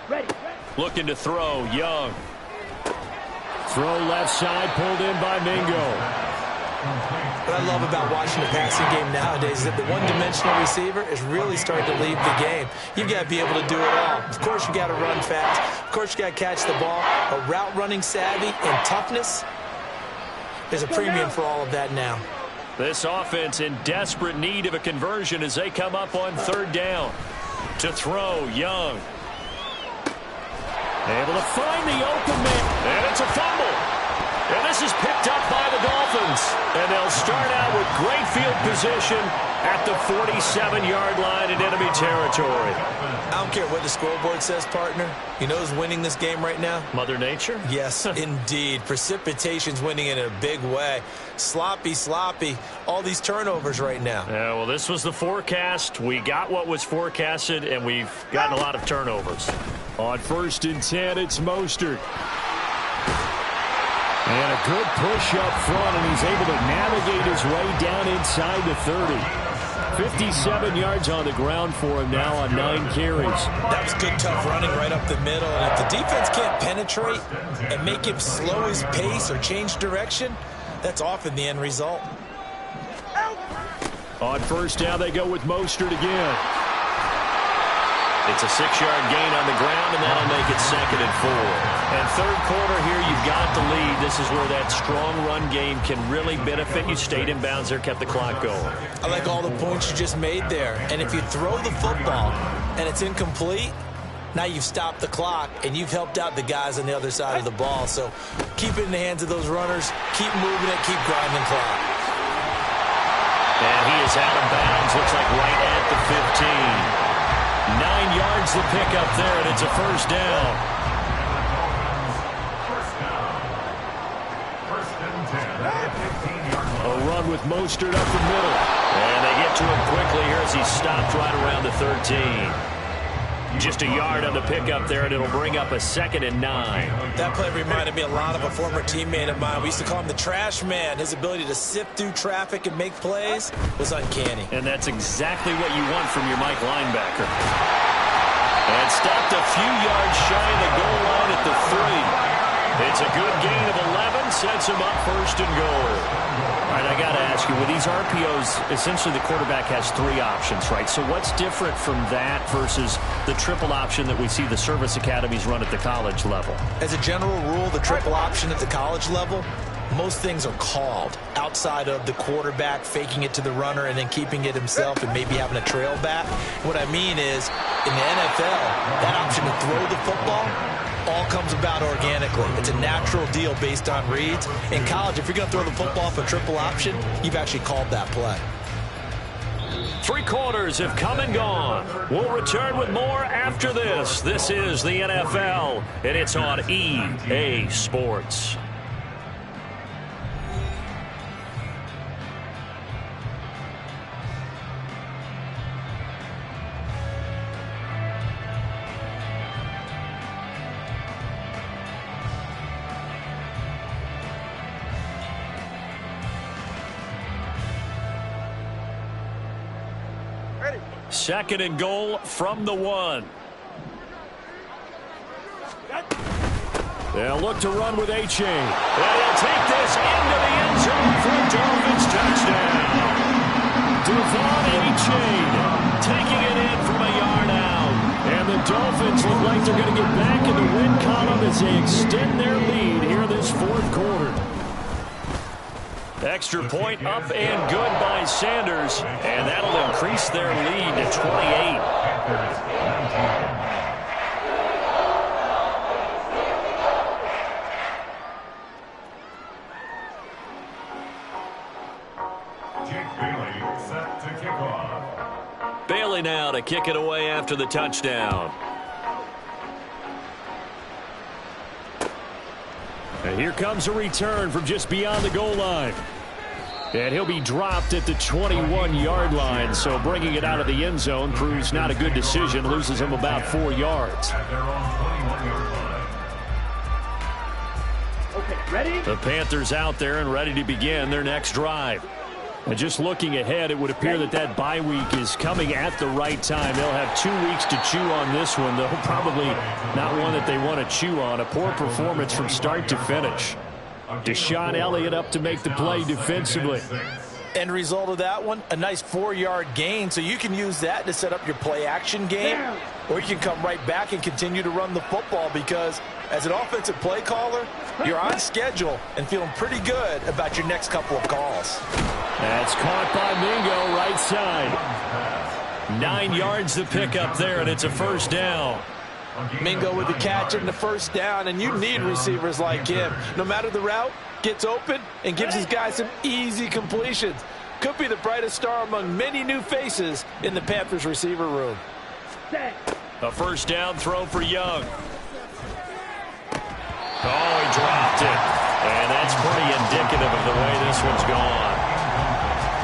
Ready. Looking to throw, Young. Throw left side, pulled in by Mingo. What I love about watching the passing game nowadays is that the one-dimensional receiver is really starting to lead the game. You've got to be able to do it all. Of course, you got to run fast. Of course, you got to catch the ball. But route running savvy and toughness, there's a premium for all of that now. This offense in desperate need of a conversion as they come up on 3rd down. To throw, Young. Able to find the open man. And it's a fumble. And this is picked up by the Dolphins. And they'll start out with great field position at the 47-yard line in enemy territory. I don't care what the scoreboard says, partner. You know who's winning this game right now? Mother Nature? Yes, indeed. Precipitation's winning in a big way. Sloppy. All these turnovers right now. Yeah, well, this was the forecast. We got what was forecasted, and we've gotten a lot of turnovers. On 1st and 10, it's Mostert. And a good push up front, and he's able to navigate his way down inside the 30. 57 yards on the ground for him now on 9 carries. That was good, tough running right up the middle. And if the defense can't penetrate and make him slow his pace or change direction, that's often the end result. On 1st down, they go with Mostert again. It's a 6-yard gain on the ground, and that'll make it 2nd and 4. And 3rd quarter here, you've got the lead. This is where that strong run game can really benefit you. Stayed in bounds there, kept the clock going. I like all the points you just made there. And if you throw the football and it's incomplete, now you've stopped the clock, and you've helped out the guys on the other side of the ball. So keep it in the hands of those runners. Keep moving it. Keep grinding clock. And he is out of bounds. Looks like right at the 15. 9 yards to pick up there, and it's a 1st down. A run with Mostert up the middle. And they get to him quickly here as he stopped right around the 13. Just a yard on the pickup there, and it'll bring up a 2nd and 9. That play reminded me a lot of a former teammate of mine. We used to call him the trash man. His ability to sift through traffic and make plays was uncanny. And that's exactly what you want from your Mike linebacker. And stopped a few yards shy of the goal line at the 3. It's a good gain of 11, sets him up 1st and goal. All right, I got to ask you, with these RPOs, essentially the quarterback has 3 options, right? So what's different from that versus the triple option that we see the service academies run at the college level? As a general rule, the triple option at the college level, most things are called outside of the quarterback faking it to the runner and then keeping it himself and maybe having a trail back. What I mean is, in the NFL, that option to throw the football all comes about organically. It's a natural deal based on reads. In college, if you're going to throw the football for triple option, you've actually called that play. 3 quarters have come and gone. We'll return with more after this. This is the NFL, and it's on EA Sports. Second and goal from the 1. They'll look to run with A-Chain. And he'll take this into the end zone for a Dolphins touchdown. Devon A-Chain Taking it in from a yard out. And the Dolphins look like they're going to get back in the win column as they extend their lead here this 4th quarter. Extra point up and good by Sanders, and that'll increase their lead to 28. Jake Bailey set to kick off. Bailey now to kick it away after the touchdown. And here comes a return from just beyond the goal line. And he'll be dropped at the 21-yard line, so bringing it out of the end zone proves not a good decision, loses him about 4 yards. Okay, ready? The Panthers out there and ready to begin their next drive. And just looking ahead, it would appear that bye week is coming at the right time. They'll have 2 weeks to chew on this one, though probably not one that they want to chew on. A poor performance from start to finish. Deshaun Elliott up to make the play defensively. End result of that one, a nice 4-yard gain, so you can use that to set up your play-action game, or you can come right back and continue to run the football because as an offensive play caller, you're on schedule and feeling pretty good about your next couple of calls. That's caught by Mingo, right side. 9 yards to pick up there, and it's a first down. Mingo with the catch and the first down, and you need receivers like him. No matter the route, gets open and gives his guys some easy completions. Could be the brightest star among many new faces in the Panthers receiver room. A first down throw for Young. Oh, he dropped it. And that's pretty indicative of the way this one's gone.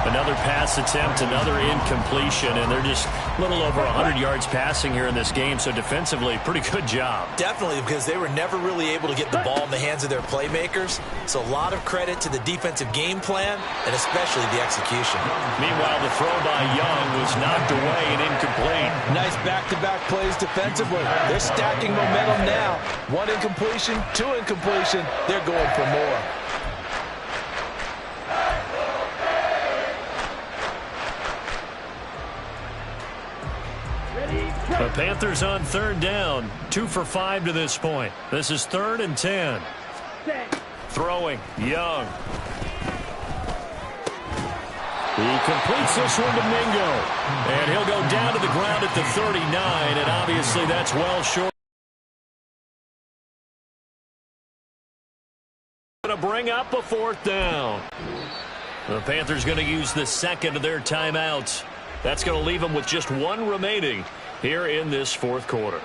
Another pass attempt, another incompletion, and they're just a little over 100 yards passing here in this game, so defensively, pretty good job. Definitely, because they were never really able to get the ball in the hands of their playmakers, so a lot of credit to the defensive game plan, and especially the execution. Meanwhile, the throw by Young was knocked away and incomplete. Nice back-to-back plays defensively. They're stacking momentum now. 1 incompletion, 2 incompletion. They're going for more. The Panthers on third down, 2 for 5 to this point. This is 3rd and 10. Throwing, Young. He completes this one to Mingo. And he'll go down to the ground at the 39, and obviously that's well short. Going to bring up a 4th down. The Panthers going to use the second of their timeouts. That's going to leave them with just 1 remaining here in this 4th quarter.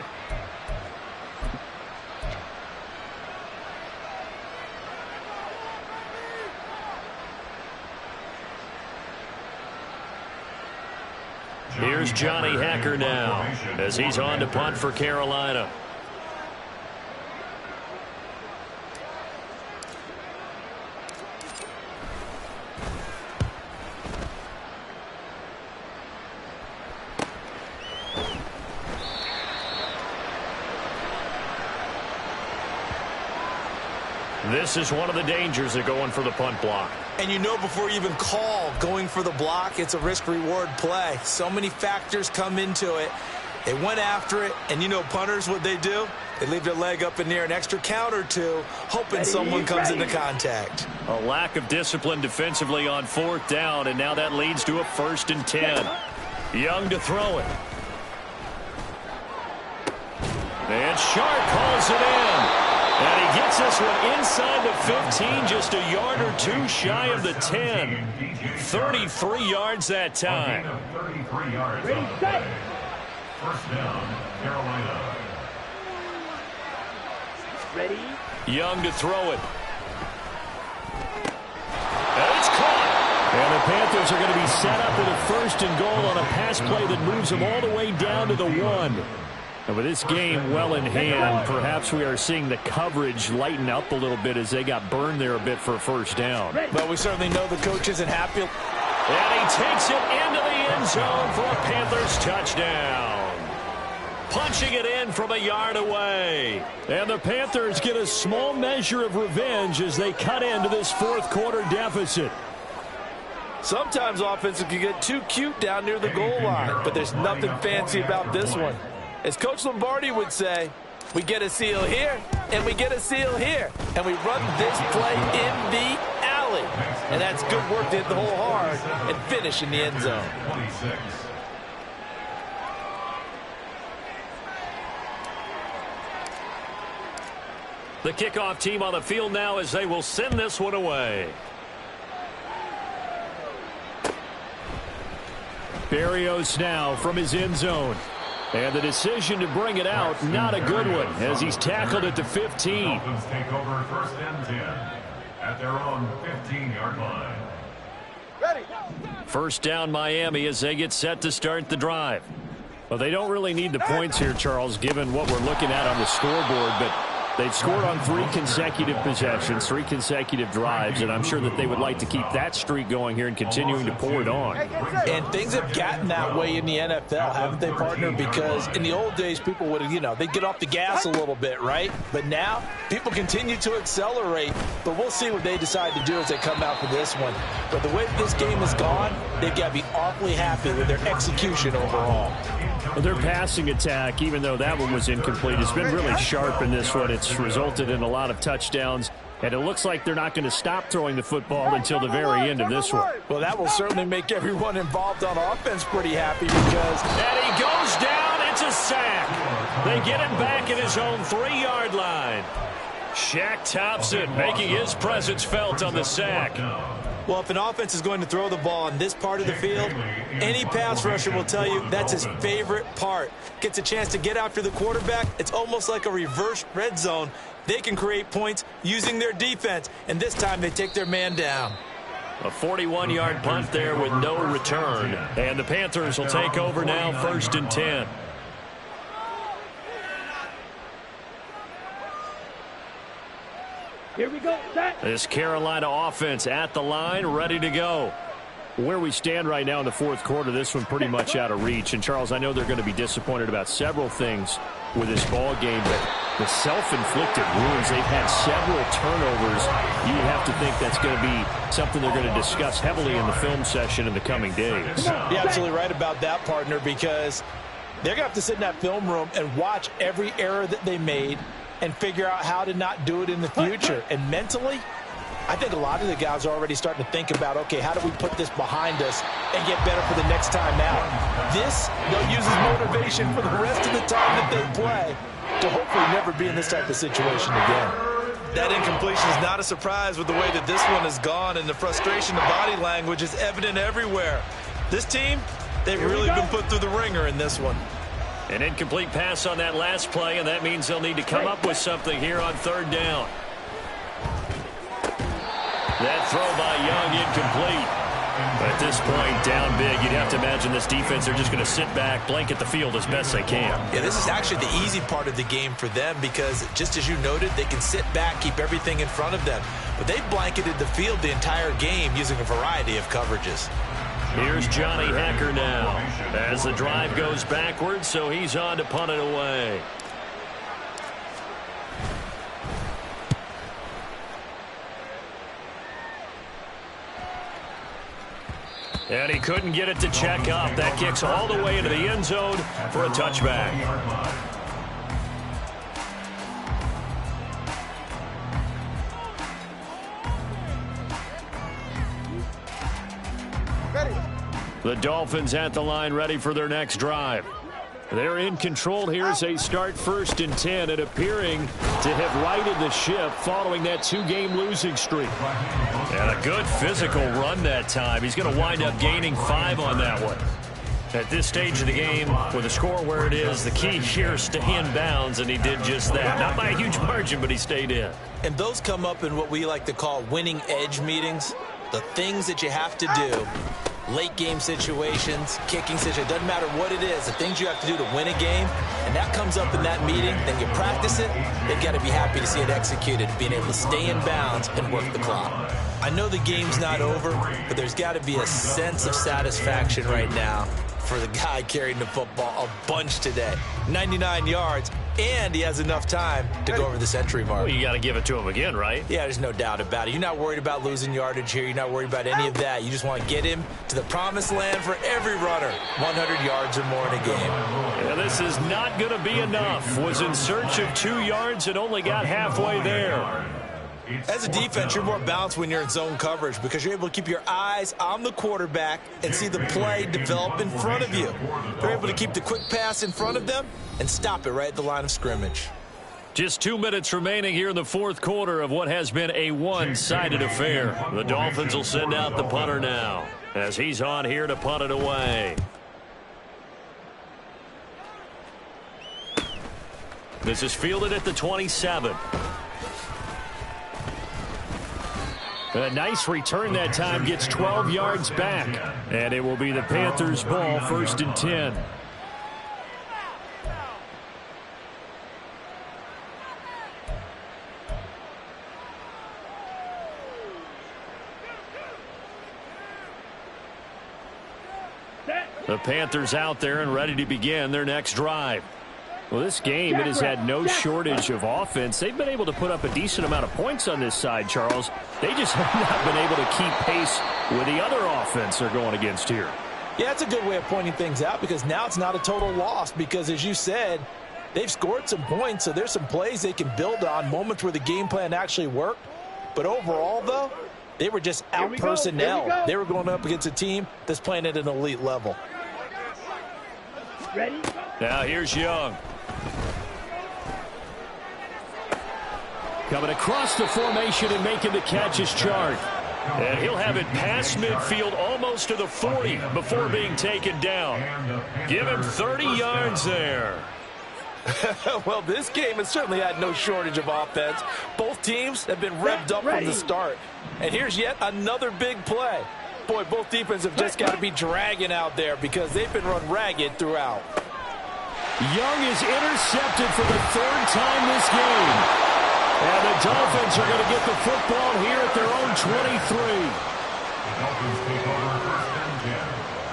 Here's Johnny Hacker now as he's on to punt for Carolina. This is one of the dangers of going for the punt block. And you know before you even call going for the block, it's a risk-reward play. So many factors come into it. They went after it, and you know punters, what they do? They leave their leg up in the air an extra count or two, hoping someone comes into contact. A lack of discipline defensively on 4th down, and now that leads to a 1st and 10. Young to throw it. And Sharp calls it in. And he gets this one inside the 15, just a yard or 2 shy of the 10. 33 yards that time. 33 yards. First down, Carolina. Ready? Young to throw it. And it's caught. And the Panthers are going to be set up with a 1st and goal on a pass play that moves them all the way down to the 1. And with this game well in hand, perhaps we are seeing the coverage lighten up a little bit as they got burned there a bit for a 1st down. But we certainly know the coach isn't happy. And he takes it into the end zone for a Panthers touchdown. Punching it in from a yard away. And the Panthers get a small measure of revenge as they cut into this 4th quarter deficit. Sometimes offenses can get too cute down near the goal line, but there's nothing fancy about this one. As Coach Lombardi would say, we get a seal here, and we get a seal here, and we run this play in the alley. And that's good work to hit the hole hard and finish in the end zone. 26. The kickoff team on the field now as they will send this one away. Berrios now from his end zone. And the decision to bring it out, not a good one, as he's tackled at the 15. Dolphins take over 1st and 10 at their own 15-yard line. Ready? First down Miami as they get set to start the drive. Well, they don't really need the points here, Charles, given what we're looking at on the scoreboard, but They've scored on 3 consecutive possessions, 3 consecutive drives, and I'm sure that they would like to keep that streak going here and continuing to pour it on. And things have gotten that way in the NFL, haven't they, partner? Because in the old days, people would have, they'd get off the gas a little bit, right? But now, people continue to accelerate. But we'll see what they decide to do as they come out for this one. But the way this game has gone, they've got to be awfully happy with their execution overall. Well, their passing attack, even though that one was incomplete, has been really sharp in this one. It's resulted in a lot of touchdowns, and it looks like they're not going to stop throwing the football until the very end of this one. Well, that will certainly make everyone involved on offense pretty happy because... And he goes down. It's a sack. They get him back at his own 3-yard line. Shaq Thompson making his presence felt on the sack. Well, if an offense is going to throw the ball on this part of the field, any pass rusher will tell you that's his favorite part. Gets a chance to get after the quarterback. It's almost like a reverse red zone. They can create points using their defense, and this time they take their man down. A 41-yard punt there with no return. And the Panthers will take over now, 1st and 10. Here we go. Set. This Carolina offense at the line, ready to go. Where we stand right now in the 4th quarter, this one pretty much out of reach. And, Charles, I know they're going to be disappointed about several things with this ball game, but the self-inflicted wounds, they've had several turnovers. You have to think that's going to be something they're going to discuss heavily in the film session in the coming days. You're absolutely right about that, partner, because they're going to have to sit in that film room and watch every error that they made and figure out how to not do it in the future. And mentally, I think a lot of the guys are already starting to think about, okay, how do we put this behind us and get better for the next time out? This, they'll use as motivation for the rest of the time that they play to hopefully never be in this type of situation again. That incompletion is not a surprise with the way that this one has gone, and the frustration, the body language is evident everywhere. This team, they've really been put through the ringer in this one. An incomplete pass on that last play, and that means they'll need to come up with something here on 3rd down. That throw by Young incomplete. But at this point, down big, you'd have to imagine this defense, they're just going to sit back, blanket the field as best they can. Yeah, this is actually the easy part of the game for them because, just as you noted, they can sit back, keep everything in front of them. But they've blanketed the field the entire game using a variety of coverages. Here's Johnny Hecker now as the drive goes backwards, so he's on to punt it away. And he couldn't get it to check up. That kicks all the way into the end zone for a touchback. The Dolphins at the line, ready for their next drive. They're in control here as they start 1st and 10 and appearing to have righted the ship following that 2-game losing streak. And a good physical run that time. He's going to wind up gaining 5 on that one. At this stage of the game, with the score where it is, the key here is stay in bounds, and he did just that. Not by a huge margin, but he stayed in. And those come up in what we like to call winning edge meetings. The things that you have to do. Late game situations, kicking situations, doesn't matter what it is, the things you have to do to win a game, and that comes up in that meeting, then you practice it, they've got to be happy to see it executed, being able to stay in bounds and work the clock. I know the game's not over, but there's got to be a sense of satisfaction right now for the guy carrying the football a bunch today. 99 yards, and he has enough time to go over the century mark. Well, you got to give it to him again, right? Yeah, there's no doubt about it. You're not worried about losing yardage here. You're not worried about any of that. You just want to get him to the promised land for every runner. 100 yards or more in a game. Yeah, this is not going to be enough. Was in search of 2 yards and only got halfway there. As a defense, you're more balanced when you're in zone coverage because you're able to keep your eyes on the quarterback and see the play develop in front of you. You're able to keep the quick pass in front of them and stop it right at the line of scrimmage. Just 2 minutes remaining here in the 4th quarter of what has been a one-sided affair. The Dolphins will send out the punter now as he's on here to punt it away. This is fielded at the 27. A nice return that time, gets 12 yards back. And it will be the Panthers' ball, 1st and 10. The Panthers out there and ready to begin their next drive. Well, this game, it has had no shortage of offense. They've been able to put up a decent amount of points on this side, Charles. They just have not been able to keep pace with the other offense they're going against here. Yeah, it's a good way of pointing things out because now it's not a total loss because, as you said, they've scored some points, so there's some plays they can build on, moments where the game plan actually worked. But overall, though, they were just out-personnel. They were going up against a team that's playing at an elite level. Ready? Now here's Young. Coming across the formation and making the catch is Chark. And he'll have it past midfield almost to the 40 before being taken down. Give him 30 yards there. Well, this game has certainly had no shortage of offense. Both teams have been revved up from the start. And here's yet another big play. Boy, both defenses have just got to be dragging out there because they've been run ragged throughout. Young is intercepted for the third time this game. And the Dolphins are going to get the football here at their own 23. The Dolphins take over 1st and 10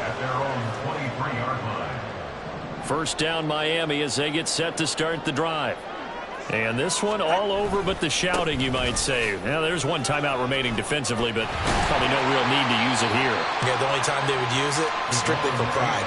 at their own 23-yard line. First down Miami as they get set to start the drive. And this one all over but the shouting, you might say. Now, there's one timeout remaining defensively, but probably no real need to use it here. Yeah, the only time they would use it, strictly for pride.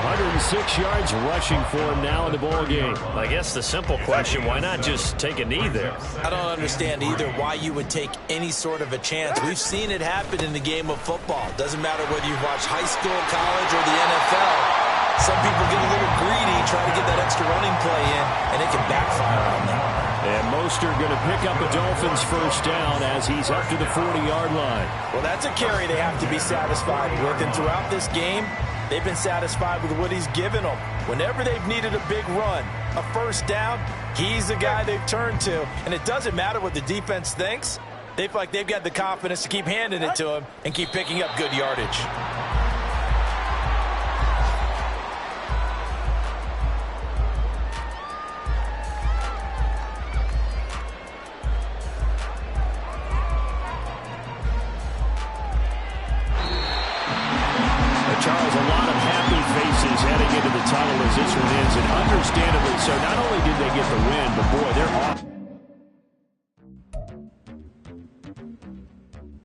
106 yards rushing for him now in the ball game. I guess the simple question, why not just take a knee there? I don't understand either why you would take any sort of a chance. We've seen it happen in the game of football. Doesn't matter whether you've watched high school, college, or the NFL. Some people get a little greedy, try to get that extra running play in, and it can backfire on them. And Mostert going to pick up a Dolphins first down as he's up to the 40-yard line. Well, that's a carry they have to be satisfied with, and throughout this game, they've been satisfied with what he's given them. Whenever they've needed a big run, a first down, he's the guy they've turned to. And it doesn't matter what the defense thinks. They feel like they've got the confidence to keep handing it to him and keep picking up good yardage. Charles, a lot of happy faces heading into the tunnel as this one ends, and understandably so. Not only did they get the win, but boy, they're off.